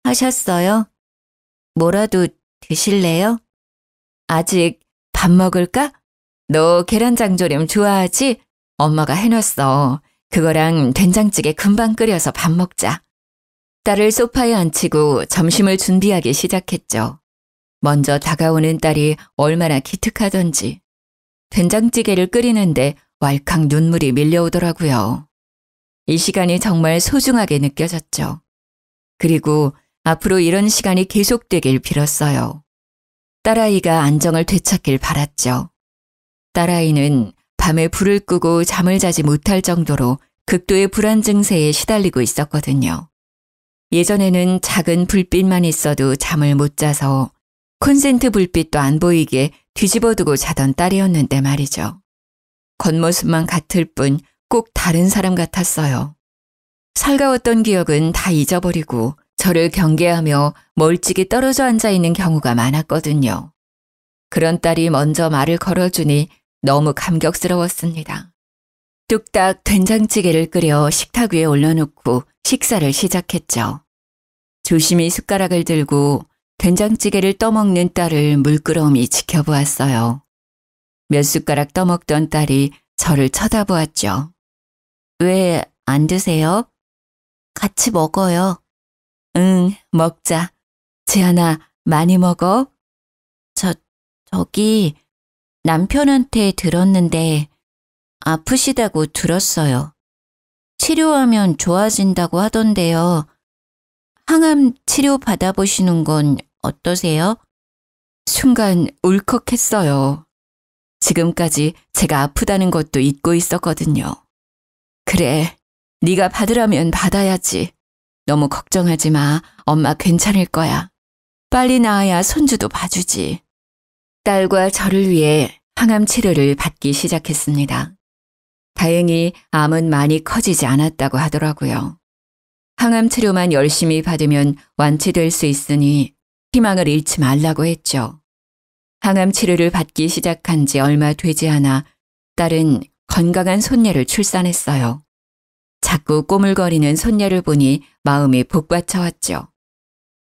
하셨어요? 뭐라도 드실래요? 아직 밥 먹을까? 너 계란장조림 좋아하지? 엄마가 해놨어. 그거랑 된장찌개 금방 끓여서 밥 먹자. 딸을 소파에 앉히고 점심을 준비하기 시작했죠. 먼저 다가오는 딸이 얼마나 기특하던지. 된장찌개를 끓이는데 왈칵 눈물이 밀려오더라고요. 이 시간이 정말 소중하게 느껴졌죠. 그리고 앞으로 이런 시간이 계속되길 빌었어요. 딸아이가 안정을 되찾길 바랐죠. 딸아이는 밤에 불을 끄고 잠을 자지 못할 정도로 극도의 불안 증세에 시달리고 있었거든요. 예전에는 작은 불빛만 있어도 잠을 못 자서 콘센트 불빛도 안 보이게 뒤집어두고 자던 딸이었는데 말이죠. 겉모습만 같을 뿐 꼭 다른 사람 같았어요. 살가웠던 기억은 다 잊어버리고 저를 경계하며 멀찍이 떨어져 앉아있는 경우가 많았거든요. 그런 딸이 먼저 말을 걸어주니 너무 감격스러웠습니다. 뚝딱 된장찌개를 끓여 식탁 위에 올려놓고 식사를 시작했죠. 조심히 숟가락을 들고 된장찌개를 떠먹는 딸을 물끄러미 지켜보았어요. 몇 숟가락 떠먹던 딸이 저를 쳐다보았죠. 왜 안 드세요? 같이 먹어요. 응, 먹자. 지안아, 많이 먹어? 저기 남편한테 들었는데 아프시다고 들었어요. 치료하면 좋아진다고 하던데요. 항암 치료 받아보시는 건 어떠세요? 순간 울컥했어요. 지금까지 제가 아프다는 것도 잊고 있었거든요. 그래, 네가 받으라면 받아야지. 너무 걱정하지 마. 엄마 괜찮을 거야. 빨리 나아야 손주도 봐주지. 딸과 저를 위해 항암 치료를 받기 시작했습니다. 다행히 암은 많이 커지지 않았다고 하더라고요. 항암 치료만 열심히 받으면 완치될 수 있으니 희망을 잃지 말라고 했죠. 항암 치료를 받기 시작한 지 얼마 되지 않아 딸은 건강한 손녀를 출산했어요. 자꾸 꼬물거리는 손녀를 보니 마음이 복받쳐왔죠.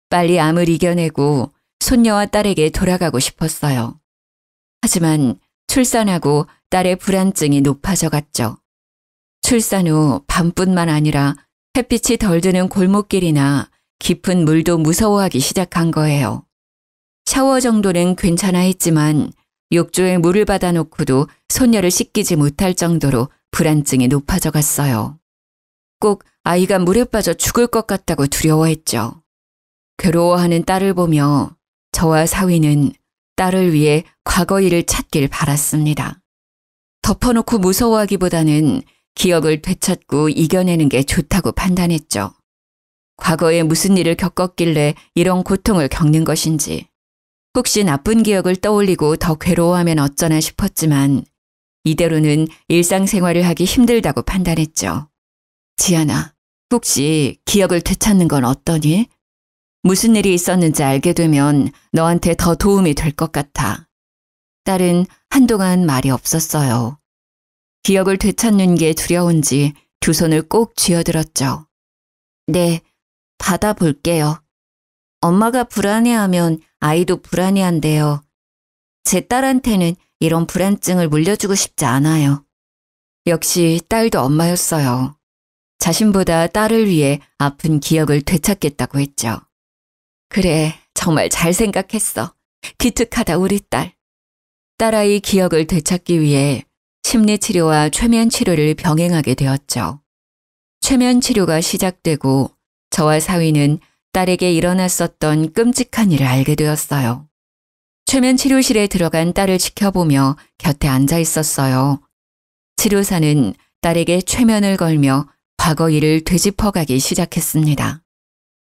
빨리 암을 이겨내고 손녀와 딸에게 돌아가고 싶었어요. 하지만 출산하고 딸의 불안증이 높아져 갔죠. 출산 후 밤뿐만 아니라 햇빛이 덜 드는 골목길이나 깊은 물도 무서워하기 시작한 거예요. 샤워 정도는 괜찮아 했지만 욕조에 물을 받아놓고도 손녀를 씻기지 못할 정도로 불안증이 높아져 갔어요. 꼭 아이가 물에 빠져 죽을 것 같다고 두려워했죠. 괴로워하는 딸을 보며 저와 사위는 딸을 위해 과거 일을 찾길 바랐습니다. 덮어놓고 무서워하기보다는 기억을 되찾고 이겨내는 게 좋다고 판단했죠. 과거에 무슨 일을 겪었길래 이런 고통을 겪는 것인지, 혹시 나쁜 기억을 떠올리고 더 괴로워하면 어쩌나 싶었지만 이대로는 일상생활을 하기 힘들다고 판단했죠. 지안아, 혹시 기억을 되찾는 건 어떠니? 무슨 일이 있었는지 알게 되면 너한테 더 도움이 될 것 같아. 딸은 한동안 말이 없었어요. 기억을 되찾는 게 두려운지 두 손을 꼭 쥐어들었죠. 네, 받아볼게요. 엄마가 불안해하면 아이도 불안해한대요. 제 딸한테는 이런 불안증을 물려주고 싶지 않아요. 역시 딸도 엄마였어요. 자신보다 딸을 위해 아픈 기억을 되찾겠다고 했죠. 그래, 정말 잘 생각했어. 기특하다 우리 딸. 딸아이 기억을 되찾기 위해 심리치료와 최면치료를 병행하게 되었죠. 최면치료가 시작되고 저와 사위는 딸에게 일어났었던 끔찍한 일을 알게 되었어요. 최면치료실에 들어간 딸을 지켜보며 곁에 앉아 있었어요. 치료사는 딸에게 최면을 걸며 과거 일을 되짚어가기 시작했습니다.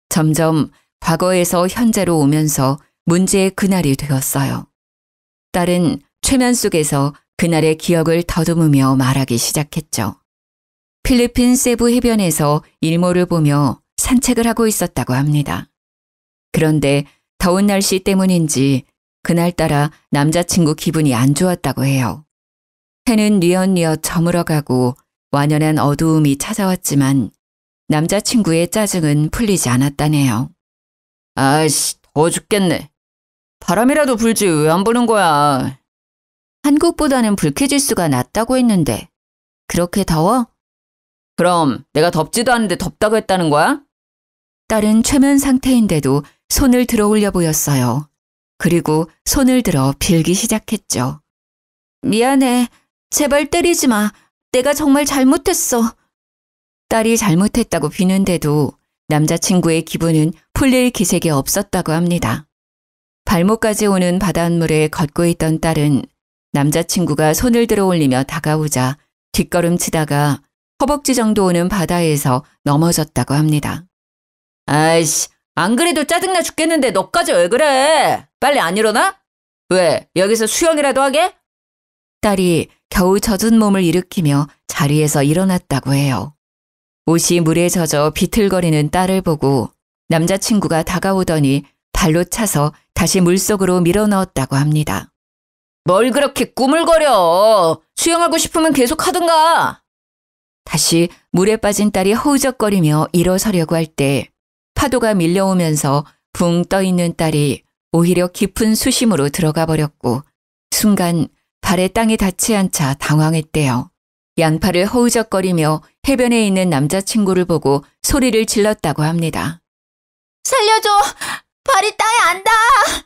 점점 과거에서 현재로 오면서 문제의 그날이 되었어요. 딸은 최면 속에서 그날의 기억을 더듬으며 말하기 시작했죠. 필리핀 세부 해변에서 일몰을 보며 산책을 하고 있었다고 합니다. 그런데 더운 날씨 때문인지 그날따라 남자친구 기분이 안 좋았다고 해요. 해는 뉘엿뉘엿 저물어가고 완연한 어두움이 찾아왔지만 남자친구의 짜증은 풀리지 않았다네요. 아이씨, 더워 죽겠네. 바람이라도 불지 왜 안 부는 거야. 한국보다는 불쾌지수가 낮다고 했는데 그렇게 더워? 그럼 내가 덥지도 않은데 덥다고 했다는 거야? 딸은 최면 상태인데도 손을 들어 올려 보였어요. 그리고 손을 들어 빌기 시작했죠. 미안해. 제발 때리지 마. 내가 정말 잘못했어. 딸이 잘못했다고 비는데도 남자친구의 기분은 풀릴 기색이 없었다고 합니다. 발목까지 오는 바닷물에 걷고 있던 딸은 남자친구가 손을 들어 올리며 다가오자 뒷걸음치다가 허벅지 정도 오는 바다에서 넘어졌다고 합니다. 아이씨, 안 그래도 짜증나 죽겠는데 너까지 왜 그래? 빨리 안 일어나? 왜, 여기서 수영이라도 하게? 딸이 겨우 젖은 몸을 일으키며 자리에서 일어났다고 해요. 옷이 물에 젖어 비틀거리는 딸을 보고 남자친구가 다가오더니 발로 차서 다시 물속으로 밀어넣었다고 합니다. 뭘 그렇게 꾸물거려. 수영하고 싶으면 계속 하든가. 다시 물에 빠진 딸이 허우적거리며 일어서려고 할 때 파도가 밀려오면서 붕 떠있는 딸이 오히려 깊은 수심으로 들어가 버렸고 순간 발에 땅에 닿지 않자 당황했대요. 양팔을 허우적거리며 해변에 있는 남자친구를 보고 소리를 질렀다고 합니다. 살려줘! 발이 땅에 안 닿아!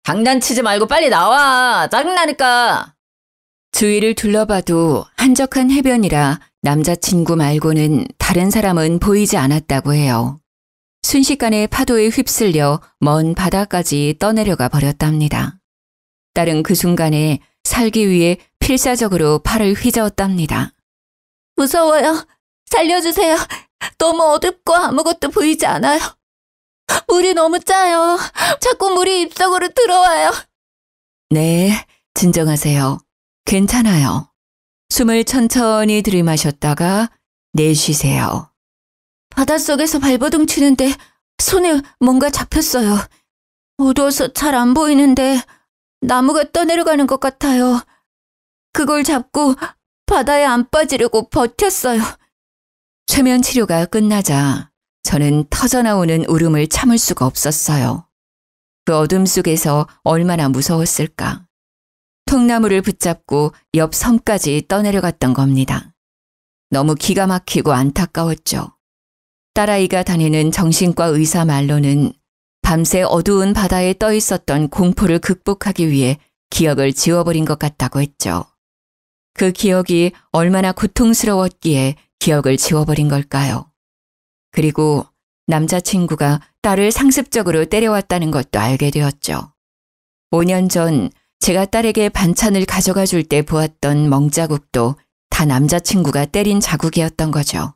장난치지 말고 빨리 나와! 짜증나니까! 주위를 둘러봐도 한적한 해변이라 남자친구 말고는 다른 사람은 보이지 않았다고 해요. 순식간에 파도에 휩쓸려 먼 바다까지 떠내려가 버렸답니다. 딸은 그 순간에 살기 위해 필사적으로 팔을 휘저었답니다. 무서워요. 살려주세요. 너무 어둡고 아무것도 보이지 않아요. 물이 너무 짜요. 자꾸 물이 입속으로 들어와요. 네, 진정하세요. 괜찮아요. 숨을 천천히 들이마셨다가 내쉬세요. 바닷속에서 발버둥 치는데 손에 뭔가 잡혔어요. 어두워서 잘 안 보이는데 나무가 떠내려가는 것 같아요. 그걸 잡고 바다에 안 빠지려고 버텼어요. 최면 치료가 끝나자 저는 터져나오는 울음을 참을 수가 없었어요. 그 어둠 속에서 얼마나 무서웠을까. 통나무를 붙잡고 옆 섬까지 떠내려갔던 겁니다. 너무 기가 막히고 안타까웠죠. 딸아이가 다니는 정신과 의사 말로는 밤새 어두운 바다에 떠 있었던 공포를 극복하기 위해 기억을 지워버린 것 같다고 했죠. 그 기억이 얼마나 고통스러웠기에 기억을 지워버린 걸까요? 그리고 남자친구가 딸을 상습적으로 때려왔다는 것도 알게 되었죠. 5년 전 제가 딸에게 반찬을 가져가 줄 때 보았던 멍자국도 다 남자친구가 때린 자국이었던 거죠.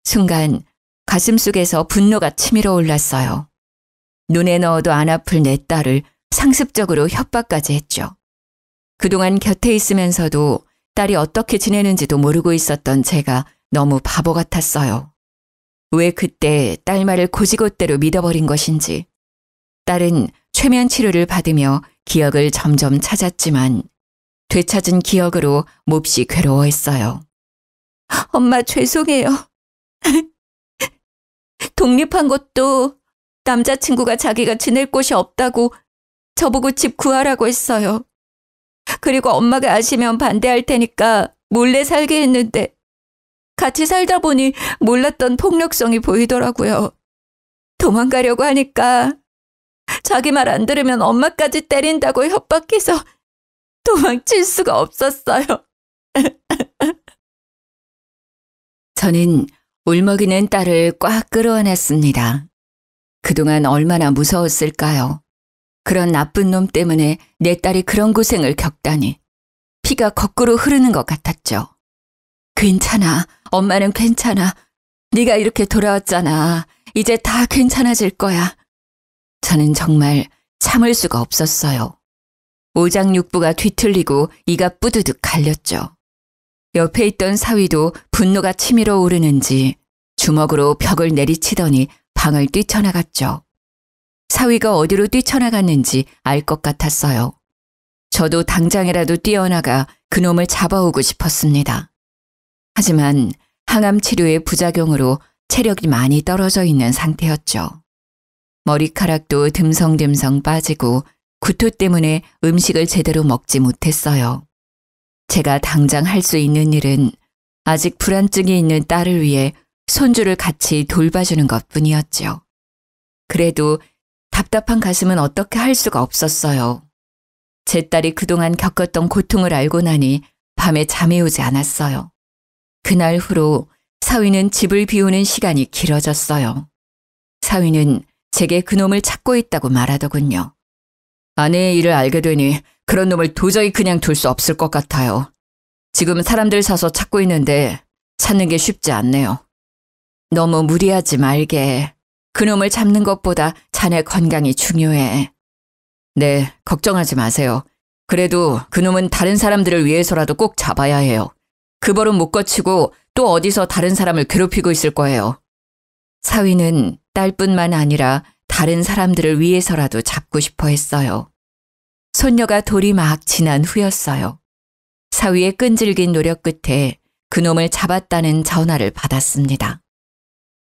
순간 가슴속에서 분노가 치밀어 올랐어요. 눈에 넣어도 안 아플 내 딸을 상습적으로 협박까지 했죠. 그동안 곁에 있으면서도 딸이 어떻게 지내는지도 모르고 있었던 제가 너무 바보 같았어요. 왜 그때 딸 말을 고지곳대로 믿어버린 것인지. 딸은 최면 치료를 받으며 기억을 점점 찾았지만 되찾은 기억으로 몹시 괴로워했어요. 엄마 죄송해요. 독립한 것도 남자친구가 자기가 지낼 곳이 없다고 저보고 집 구하라고 했어요. 그리고 엄마가 아시면 반대할 테니까 몰래 살게 했는데 같이 살다 보니 몰랐던 폭력성이 보이더라고요. 도망가려고 하니까 자기 말 안 들으면 엄마까지 때린다고 협박해서 도망칠 수가 없었어요. 저는 울먹이는 딸을 꽉 끌어안았습니다. 그동안 얼마나 무서웠을까요? 그런 나쁜 놈 때문에 내 딸이 그런 고생을 겪다니. 피가 거꾸로 흐르는 것 같았죠. 괜찮아. 엄마는 괜찮아. 네가 이렇게 돌아왔잖아. 이제 다 괜찮아질 거야. 저는 정말 참을 수가 없었어요. 오장육부가 뒤틀리고 이가 뿌드득 갈렸죠. 옆에 있던 사위도 분노가 치밀어 오르는지 주먹으로 벽을 내리치더니 방을 뛰쳐나갔죠. 사위가 어디로 뛰쳐나갔는지 알 것 같았어요. 저도 당장이라도 뛰어나가 그놈을 잡아오고 싶었습니다. 하지만 항암 치료의 부작용으로 체력이 많이 떨어져 있는 상태였죠. 머리카락도 듬성듬성 빠지고 구토 때문에 음식을 제대로 먹지 못했어요. 제가 당장 할 수 있는 일은 아직 불안증이 있는 딸을 위해 손주를 같이 돌봐주는 것뿐이었죠. 그래도 답답한 가슴은 어떻게 할 수가 없었어요. 제 딸이 그동안 겪었던 고통을 알고 나니 밤에 잠이 오지 않았어요. 그날 후로 사위는 집을 비우는 시간이 길어졌어요. 사위는 제게 그놈을 찾고 있다고 말하더군요. 아내의 일을 알게 되니 그런 놈을 도저히 그냥 둘 수 없을 것 같아요. 지금 사람들 사서 찾고 있는데 찾는 게 쉽지 않네요. 너무 무리하지 말게. 그놈을 잡는 것보다 자네 건강이 중요해. 네, 걱정하지 마세요. 그래도 그놈은 다른 사람들을 위해서라도 꼭 잡아야 해요. 그 벌은 못 거치고 또 어디서 다른 사람을 괴롭히고 있을 거예요. 사위는 딸뿐만 아니라 다른 사람들을 위해서라도 잡고 싶어 했어요. 손녀가 돌이 막 지난 후였어요. 사위의 끈질긴 노력 끝에 그놈을 잡았다는 전화를 받았습니다.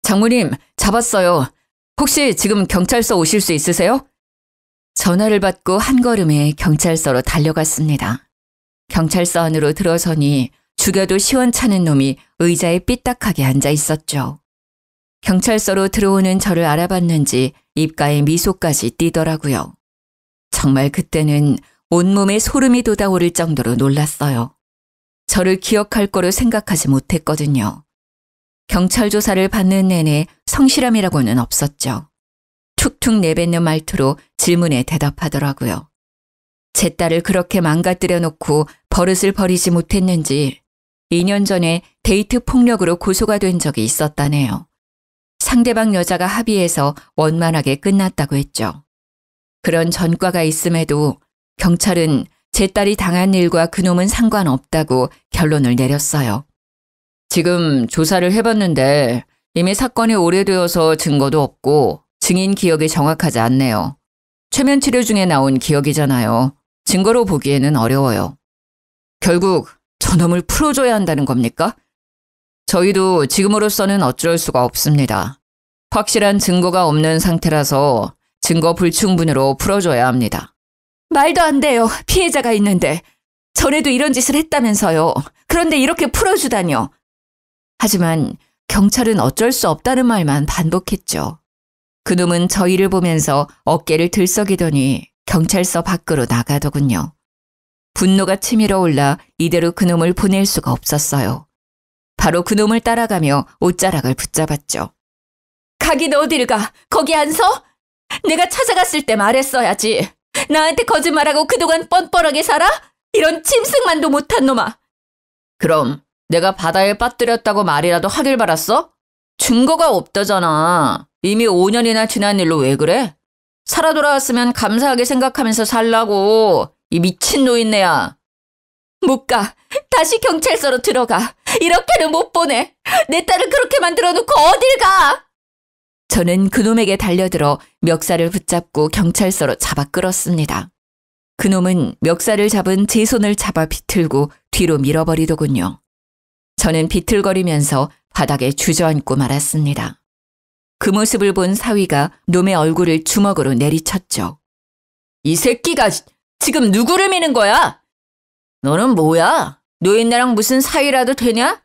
장모님, 잡았어요. 혹시 지금 경찰서 오실 수 있으세요? 전화를 받고 한 걸음에 경찰서로 달려갔습니다. 경찰서 안으로 들어서니 죽여도 시원찮은 놈이 의자에 삐딱하게 앉아 있었죠. 경찰서로 들어오는 저를 알아봤는지 입가에 미소까지 띠더라고요. 정말 그때는 온몸에 소름이 돋아오를 정도로 놀랐어요. 저를 기억할 거로 생각하지 못했거든요. 경찰 조사를 받는 내내 성실함이라고는 없었죠. 툭툭 내뱉는 말투로 질문에 대답하더라고요. 제 딸을 그렇게 망가뜨려 놓고 버릇을 버리지 못했는지 2년 전에 데이트 폭력으로 고소가 된 적이 있었다네요. 상대방 여자가 합의해서 원만하게 끝났다고 했죠. 그런 전과가 있음에도 경찰은 제 딸이 당한 일과 그놈은 상관없다고 결론을 내렸어요. 지금 조사를 해봤는데 이미 사건이 오래되어서 증거도 없고 증인 기억이 정확하지 않네요. 최면 치료 중에 나온 기억이잖아요. 증거로 보기에는 어려워요. 결국 저놈을 풀어줘야 한다는 겁니까? 저희도 지금으로서는 어쩔 수가 없습니다. 확실한 증거가 없는 상태라서 증거 불충분으로 풀어줘야 합니다. 말도 안 돼요. 피해자가 있는데. 전에도 이런 짓을 했다면서요. 그런데 이렇게 풀어주다뇨. 하지만 경찰은 어쩔 수 없다는 말만 반복했죠. 그놈은 저희를 보면서 어깨를 들썩이더니 경찰서 밖으로 나가더군요. 분노가 치밀어 올라 이대로 그놈을 보낼 수가 없었어요. 바로 그놈을 따라가며 옷자락을 붙잡았죠. 가긴 어딜 가? 거기 안 서? 내가 찾아갔을 때 말했어야지. 나한테 거짓말하고 그동안 뻔뻔하게 살아? 이런 짐승만도 못한 놈아. 그럼 내가 바다에 빠뜨렸다고 말이라도 하길 바랐어? 증거가 없다잖아. 이미 5년이나 지난 일로 왜 그래? 살아 돌아왔으면 감사하게 생각하면서 살라고. 이 미친 노인네야. 못 가. 다시 경찰서로 들어가. 이렇게는 못 보내. 내 딸을 그렇게 만들어 놓고 어딜 가? 저는 그놈에게 달려들어 멱살을 붙잡고 경찰서로 잡아 끌었습니다. 그놈은 멱살을 잡은 제 손을 잡아 비틀고 뒤로 밀어버리더군요. 저는 비틀거리면서 바닥에 주저앉고 말았습니다. 그 모습을 본 사위가 놈의 얼굴을 주먹으로 내리쳤죠. 이 새끼가 지금 누구를 미는 거야? 너는 뭐야? 노인네랑 무슨 사위라도 되냐?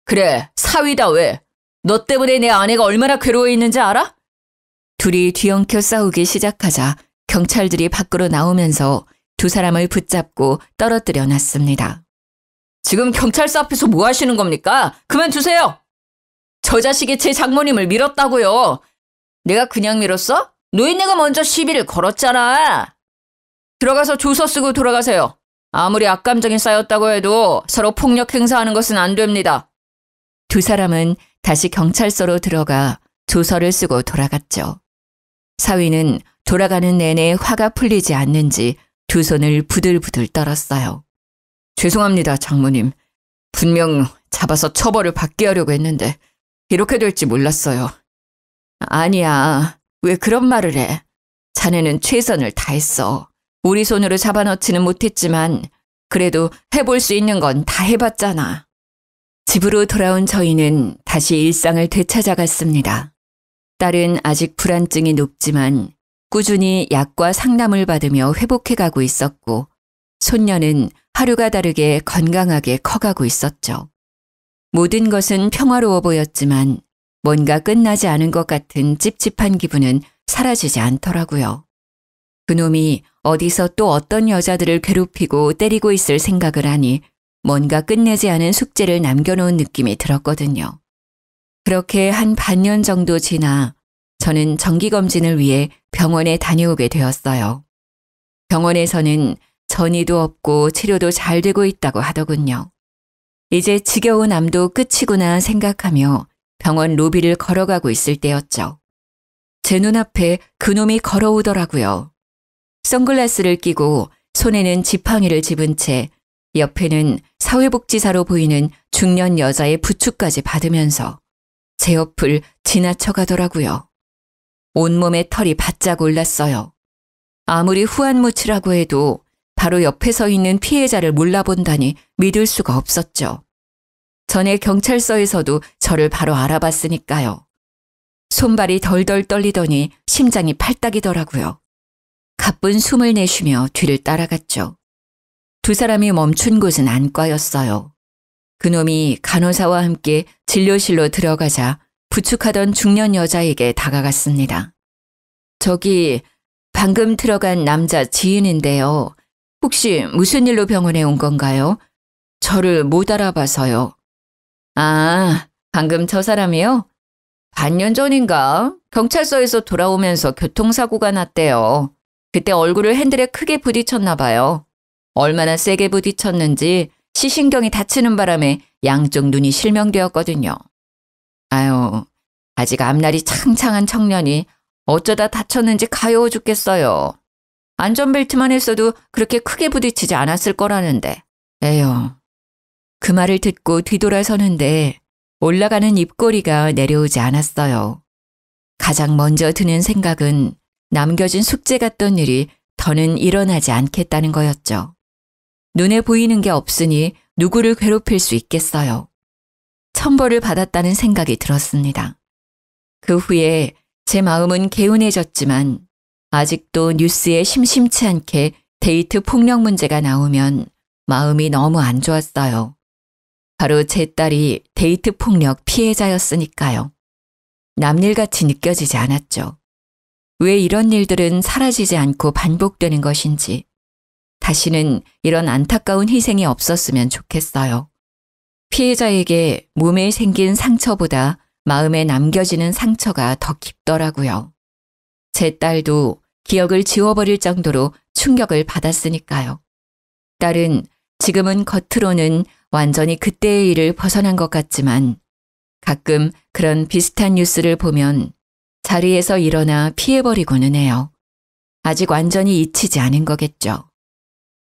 그래, 사위다 왜? 너 때문에 내 아내가 얼마나 괴로워 있는지 알아? 둘이 뒤엉켜 싸우기 시작하자 경찰들이 밖으로 나오면서 두 사람을 붙잡고 떨어뜨려 놨습니다. 지금 경찰서 앞에서 뭐 하시는 겁니까? 그만두세요. 저 자식이 제 장모님을 밀었다고요. 내가 그냥 밀었어? 노인네가 먼저 시비를 걸었잖아. 들어가서 조서 쓰고 돌아가세요. 아무리 악감정이 쌓였다고 해도 서로 폭력 행사하는 것은 안 됩니다. 두 사람은 다시 경찰서로 들어가 조서를 쓰고 돌아갔죠. 사위는 돌아가는 내내 화가 풀리지 않는지 두 손을 부들부들 떨었어요. 죄송합니다, 장모님. 분명 잡아서 처벌을 받게 하려고 했는데 이렇게 될지 몰랐어요. 아니야, 왜 그런 말을 해? 자네는 최선을 다했어. 우리 손으로 잡아넣지는 못했지만 그래도 해볼 수 있는 건 다 해봤잖아. 집으로 돌아온 저희는 다시 일상을 되찾아갔습니다. 딸은 아직 불안증이 높지만 꾸준히 약과 상담을 받으며 회복해가고 있었고 손녀는 하루가 다르게 건강하게 커가고 있었죠. 모든 것은 평화로워 보였지만 뭔가 끝나지 않은 것 같은 찝찝한 기분은 사라지지 않더라고요. 그놈이 어디서 또 어떤 여자들을 괴롭히고 때리고 있을 생각을 하니 뭔가 끝내지 않은 숙제를 남겨놓은 느낌이 들었거든요. 그렇게 한 반년 정도 지나 저는 정기검진을 위해 병원에 다녀오게 되었어요. 병원에서는 전이도 없고 치료도 잘 되고 있다고 하더군요. 이제 지겨운 암도 끝이구나 생각하며 병원 로비를 걸어가고 있을 때였죠. 제 눈앞에 그놈이 걸어오더라고요. 선글라스를 끼고 손에는 지팡이를 집은 채 옆에는 사회복지사로 보이는 중년 여자의 부축까지 받으면서 제 옆을 지나쳐가더라고요. 온몸에 털이 바짝 올랐어요. 아무리 후안무치라고 해도 바로 옆에 서 있는 피해자를 몰라본다니 믿을 수가 없었죠. 전에 경찰서에서도 저를 바로 알아봤으니까요. 손발이 덜덜 떨리더니 심장이 팔딱이더라고요. 가쁜 숨을 내쉬며 뒤를 따라갔죠. 두 사람이 멈춘 곳은 안과였어요. 그놈이 간호사와 함께 진료실로 들어가자 부축하던 중년 여자에게 다가갔습니다. 저기 방금 들어간 남자 지인인데요. 혹시 무슨 일로 병원에 온 건가요? 저를 못 알아봐서요. 아, 방금 저 사람이요? 반년 전인가 경찰서에서 돌아오면서 교통사고가 났대요. 그때 얼굴을 핸들에 크게 부딪혔나 봐요. 얼마나 세게 부딪혔는지 시신경이 다치는 바람에 양쪽 눈이 실명되었거든요. 아유, 아직 앞날이 창창한 청년이 어쩌다 다쳤는지 가여워 죽겠어요. 안전벨트만 했어도 그렇게 크게 부딪히지 않았을 거라는데. 에휴. 그 말을 듣고 뒤돌아서는데 올라가는 입꼬리가 내려오지 않았어요. 가장 먼저 드는 생각은 남겨진 숙제 같던 일이 더는 일어나지 않겠다는 거였죠. 눈에 보이는 게 없으니 누구를 괴롭힐 수 있겠어요. 천벌을 받았다는 생각이 들었습니다. 그 후에 제 마음은 개운해졌지만 아직도 뉴스에 심심치 않게 데이트 폭력 문제가 나오면 마음이 너무 안 좋았어요. 바로 제 딸이 데이트 폭력 피해자였으니까요. 남일같이 느껴지지 않았죠. 왜 이런 일들은 사라지지 않고 반복되는 것인지 다시는 이런 안타까운 희생이 없었으면 좋겠어요. 피해자에게 몸에 생긴 상처보다 마음에 남겨지는 상처가 더 깊더라고요. 제 딸도 기억을 지워버릴 정도로 충격을 받았으니까요. 딸은 지금은 겉으로는 완전히 그때의 일을 벗어난 것 같지만 가끔 그런 비슷한 뉴스를 보면 자리에서 일어나 피해버리고는 해요. 아직 완전히 잊히지 않은 거겠죠.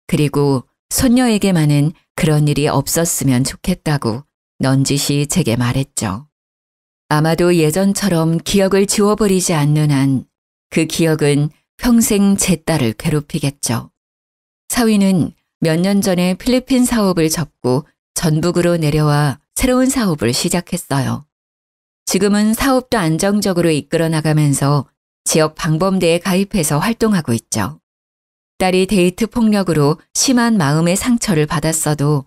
그리고 손녀에게만은 그런 일이 없었으면 좋겠다고 넌지시 제게 말했죠. 아마도 예전처럼 기억을 지워버리지 않는 한 그 기억은 평생 제 딸을 괴롭히겠죠. 사위는 몇 년 전에 필리핀 사업을 접고 전북으로 내려와 새로운 사업을 시작했어요. 지금은 사업도 안정적으로 이끌어 나가면서 지역 방범대에 가입해서 활동하고 있죠. 딸이 데이트 폭력으로 심한 마음의 상처를 받았어도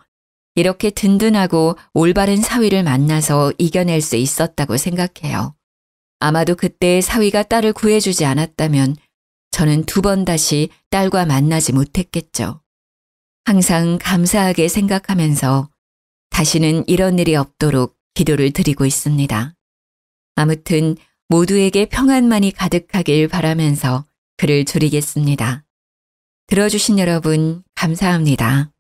이렇게 든든하고 올바른 사위를 만나서 이겨낼 수 있었다고 생각해요. 아마도 그때 사위가 딸을 구해주지 않았다면 저는 2번 다시 딸과 만나지 못했겠죠. 항상 감사하게 생각하면서 다시는 이런 일이 없도록 기도를 드리고 있습니다. 아무튼 모두에게 평안만이 가득하길 바라면서 글을 줄이겠습니다. 들어주신 여러분 감사합니다.